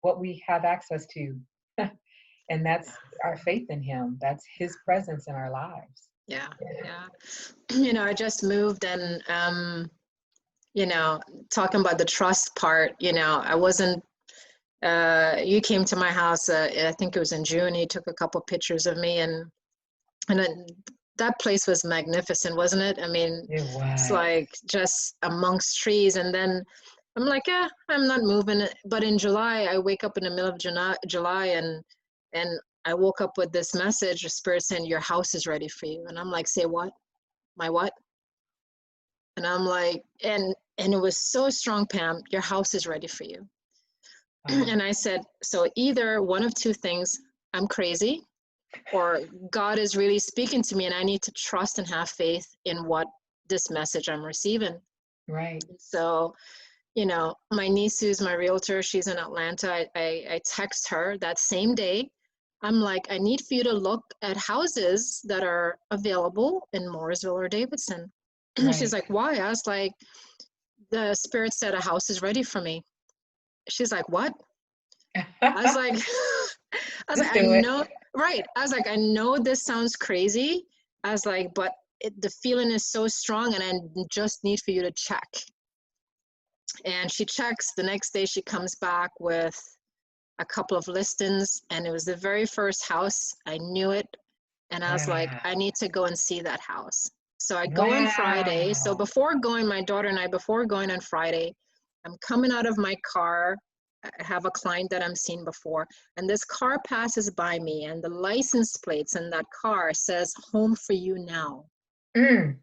what we have access to. And that's our faith in him. That's his presence in our lives. Yeah. Yeah. I just moved, and talking about the trust part, I wasn't you came to my house, I think it was in June. You took a couple pictures of me, and that place was magnificent, wasn't it? I mean, It it's was. like just amongst trees. And then I'm like, yeah, I'm not moving. But in July, I wake up in the middle of July, and I woke up with this message, a spirit saying, your house is ready for you. And I'm like, say what? My what? And I'm like, and it was so strong, Pam, your house is ready for you. Wow. And I said, so either one of two things, I'm crazy, or God is really speaking to me, and I need to trust and have faith in what this message I'm receiving. Right. So, my niece, who's my realtor, she's in Atlanta. I text her that same day. I'm like, I need for you to look at houses that are available in Mooresville or Davidson. She's Right. like, why? I was like, the spirit said a house is ready for me. She's like, what? I was like, Just I do it. know, right. I was like, I know this sounds crazy. I was like, but the feeling is so strong, and I just need for you to check. And she checks. The next day she comes back with a couple of listings, and it was the very first house. I knew it. And I was like, Wow. I need to go and see that house. So I go on Friday. So Wow. before going, my daughter and I, before going on Friday, I'm coming out of my car. I have a client that I'm seeing before, and this car passes by me, and the license plates in that car says home for you now. Mm.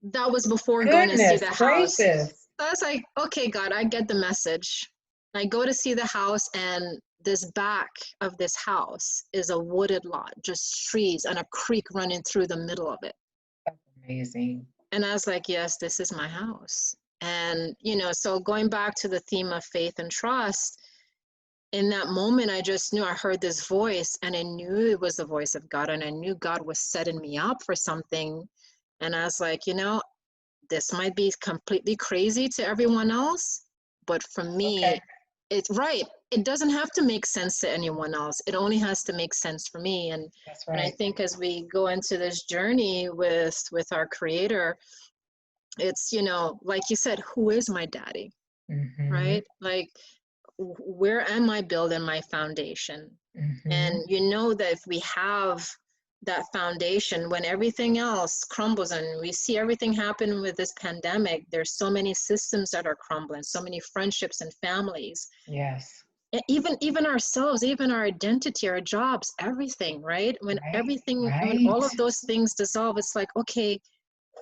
That was before going to see Goodness the house. gracious. I was like, okay, God, I get the message. I go to see the house, and this back of this house is a wooded lot, just trees and a creek running through the middle of it. That's amazing. And I was like, yes, this is my house. And, so going back to the theme of faith and trust, in that moment, I just knew I heard this voice, and I knew it was the voice of God, and I knew God was setting me up for something. And I was like, this might be completely crazy to everyone else, but for me, Okay. it's right. It doesn't have to make sense to anyone else. It only has to make sense for me. That's And I right. think as we go into this journey with our Creator, it's, like you said, who is my daddy, Mm-hmm. right? Like, where am I building my foundation? And Mm-hmm. that if we have that foundation, when everything else crumbles, and we see everything happen with this pandemic, there's so many systems that are crumbling, so many friendships and families, Yes. even ourselves, even our identity, our jobs, everything, right? Right. When all Right. of those things dissolve, it's like, okay,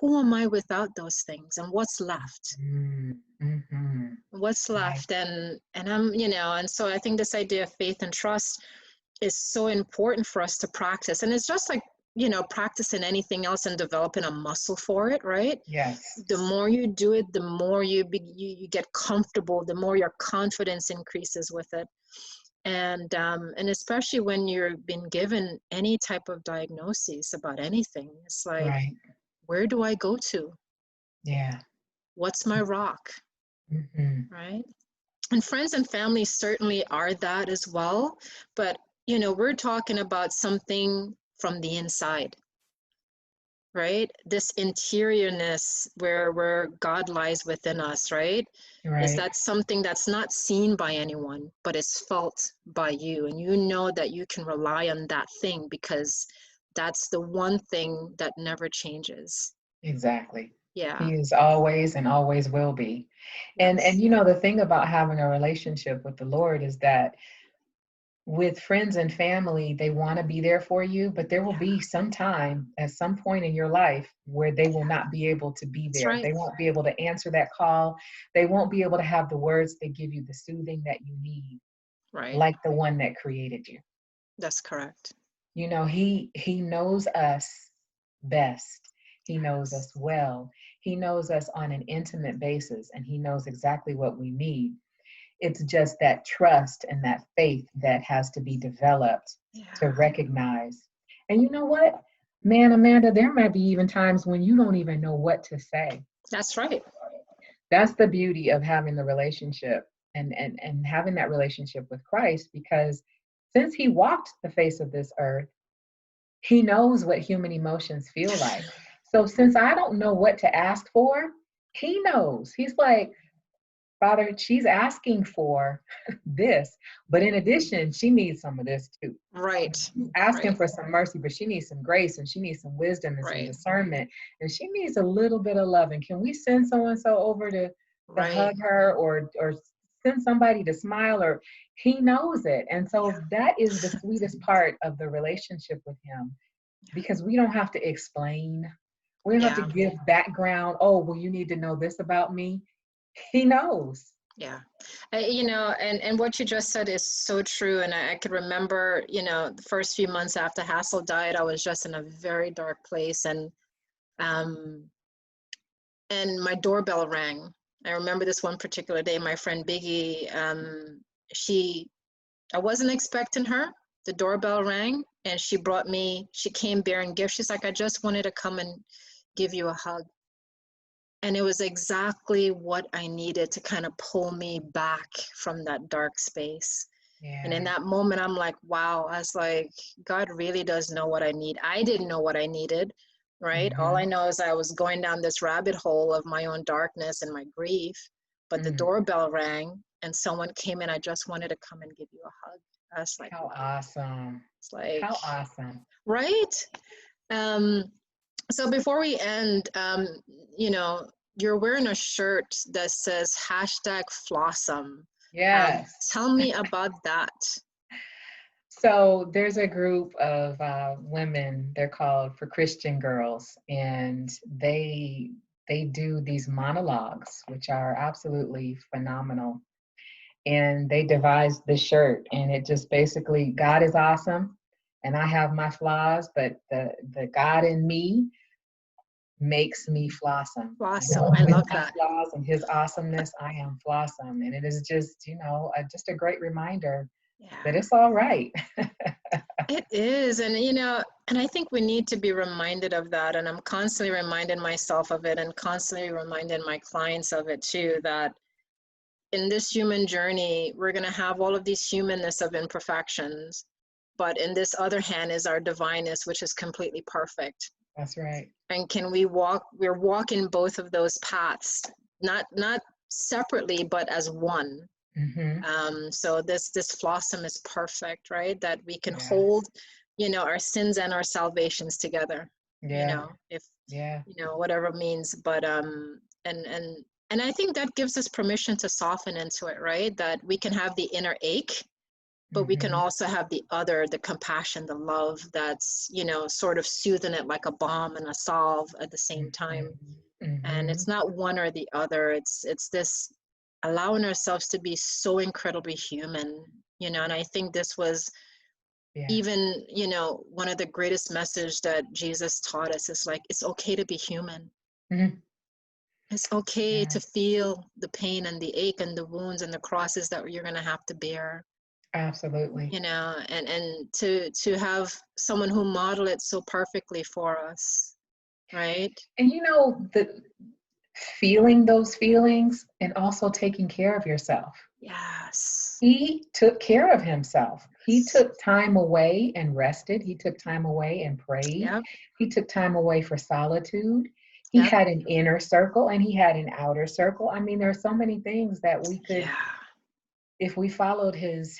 who am I without those things, and what's left? Mm-hmm. What's Right. left? And I'm, and so I think this idea of faith and trust is so important for us to practice. And it's just like, practicing anything else and developing a muscle for it, right? Yes. The more you do it, the more you get comfortable, the more your confidence increases with it. And especially when you've been given any type of diagnosis about anything, it's like, Right. where do I go to? Yeah. What's my rock, Mm-hmm. right? And friends and family certainly are that as well. But, we're talking about something from the inside, right? This interiorness where God lies within us, right? Is Right. that something that's not seen by anyone, but is felt by you? And you know that you can rely on that thing because that's the one thing that never changes. Exactly. Yeah. He is always and always will be. And Yes. you know, the thing about having a relationship with the Lord is that with friends and family, they want to be there for you, but there will be some time at some point in your life where they will not be able to be That's there. right. They won't be able to answer that call. They won't be able to have the words that give you the soothing that you need, Right. like the one that created you. That's correct. You know, he knows us best. He knows us Yes. well. He knows us on an intimate basis, and he knows exactly what we need. It's just that trust and that faith that has to be developed to Yeah. recognize. And you know what, man, Amanda, there might be even times when you don't even know what to say. That's right. That's the beauty of having the relationship and having that relationship with Christ, because since he walked the face of this earth, he knows what human emotions feel like. So since I don't know what to ask for, he knows. He's like, Father, she's asking for this, but in addition, she needs some of this too. Right. She's asking Right. for some mercy, but she needs some grace and she needs some wisdom and some Right. discernment, and she needs a little bit of love. And can we send so and so over to Right. hug her, or send somebody to smile? Or he knows it, and so that is the sweetest part of the relationship with him, because we don't have to explain. We don't have to Yeah. give background. Oh, well, you need to know this about me. He knows. Yeah. You know, and what you just said is so true. And I could remember, you know, the first few months after Hassel died, I was just in a very dark place. Um, and my doorbell rang. I remember this one particular day, my friend Biggie, she, I wasn't expecting her. The doorbell rang and she came bearing gifts. She's like, I just wanted to come and give you a hug. And it was exactly what I needed to kind of pull me back from that dark space. And in Yeah. that moment, I'm like, wow, I was like, God really does know what I need. I didn't know what I needed, right? All I Mm-hmm. know is I was going down this rabbit hole of my own darkness and my grief. But the Mm. doorbell rang and someone came in. I just wanted to come and give you a hug. I was like, How wow. awesome. It's like, How awesome. right? Um, so before we end, you know, you're wearing a shirt that says hashtag Flossom. Yes. Tell me about that. So there's a group of women. They're called For Christian Girls, and they do these monologues, which are absolutely phenomenal. And they devised this shirt, and it just basically, God is awesome, and I have my flaws, but the God in me makes me flossom. You Flossom. know, I with love my that. flaws and his awesomeness, I am flossom. And it is just, you know, just a great reminder that Yeah, it's all right. it is. And, you know, and I think we need to be reminded of that. And I'm constantly reminding myself of it and constantly reminding my clients of it too, that in this human journey, we're going to have all of these humanness of imperfections. But in this other hand is our divineness, which is completely perfect. That's right. And can we're walking both of those paths, not separately, but as one. Mm-hmm. So this blossom is perfect, right? That we can Yeah. hold, you know, our sins and our salvations together, you Yeah. know, if, Yeah. you know, whatever means. But and I think that gives us permission to soften into it, right? That we can have the inner ache, but we can Mm-hmm. also have the other, the compassion, the love that's, you know, sort of soothing it like a balm and a salve at the same time. Mm-hmm. And Mm-hmm. it's not one or the other. It's this allowing ourselves to be so incredibly human, you know. And I think this was Yes. even, you know, one of the greatest message that Jesus taught us is like, it's okay to be human. Mm-hmm. It's okay to Yes. feel the pain and the ache and the wounds and the crosses that you're going to have to bear, Absolutely. you know. And to have someone who model it so perfectly for us, right? And you know, the feeling those feelings and also taking care of yourself. Yes. He took care of himself. He took time away and rested. He took time away and prayed. Yep. He took time away for solitude. He Yep. had an inner circle and he had an outer circle. I mean, there are so many things that we could, Yeah. if we followed his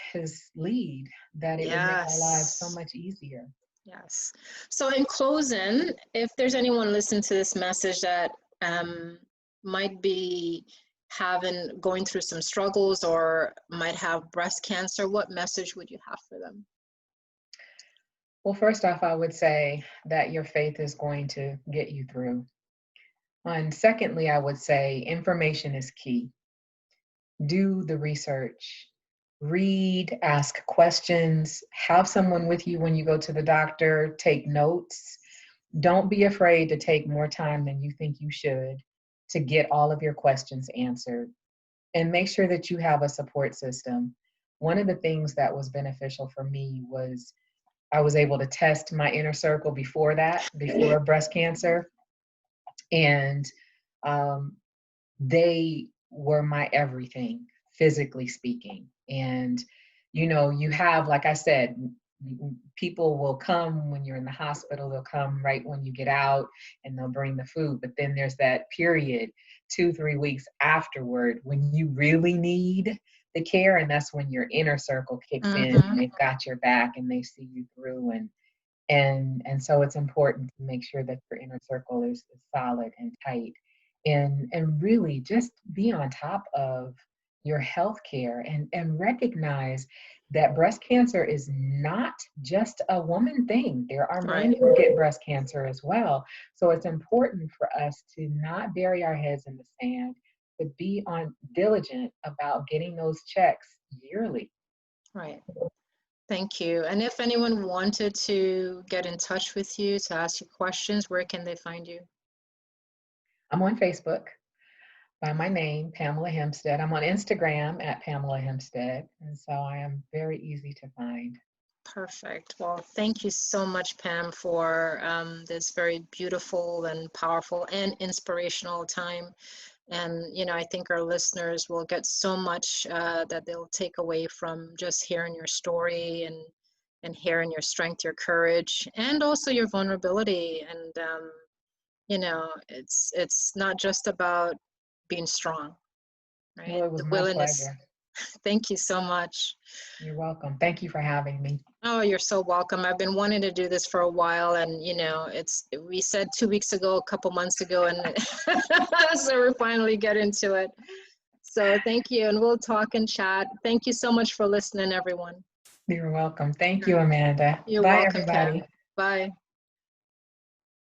lead, that it would make our lives so Yes. much easier. Yes. So in closing, if there's anyone listening to this message that might be going through some struggles or might have breast cancer, what message would you have for them? Well, first off, I would say that your faith is going to get you through. And secondly, I would say information is key. Do the research, read, ask questions, have someone with you when you go to the doctor, take notes. Don't be afraid to take more time than you think you should to get all of your questions answered. And make sure that you have a support system. One of the things that was beneficial for me was I was able to test my inner circle before breast cancer. And they were my everything, physically speaking. And, you have, like I said, people will come when you're in the hospital, they'll come right when you get out and they'll bring the food. But then there's that period, 2-3 weeks afterward, when you really need the care. And that's when your inner circle kicks in and they've got your back and they see you through. And so it's important to make sure that your inner circle is solid and tight, and really just be on top of your health care and recognize that breast cancer is not just a woman thing. There are men who get breast cancer as well. So it's important for us to not bury our heads in the sand, but be diligent about getting those checks yearly. Right. Thank you. And if anyone wanted to get in touch with you to ask you questions, where can they find you? I'm on Facebook by my name, Pamela Hempstead. I'm on Instagram at Pamela Hempstead. And so I am very easy to find. Perfect. Well, thank you so much, Pam, for this very beautiful and powerful and inspirational time. And, I think our listeners will get so much that they'll take away from just hearing your story and hearing your strength, your courage, and also your vulnerability. And, it's not just about being strong, right? Well, it was The my willingness. pleasure. Thank you so much. You're welcome. Thank you for having me. Oh, you're so welcome. I've been wanting to do this for a while, and we said 2 weeks ago, a couple months ago, and so we're finally getting to it. So thank you, and we'll talk and chat. Thank you so much for listening, everyone. You're welcome. Thank you, Amanda. You're Bye, welcome, everybody. Pam. Bye.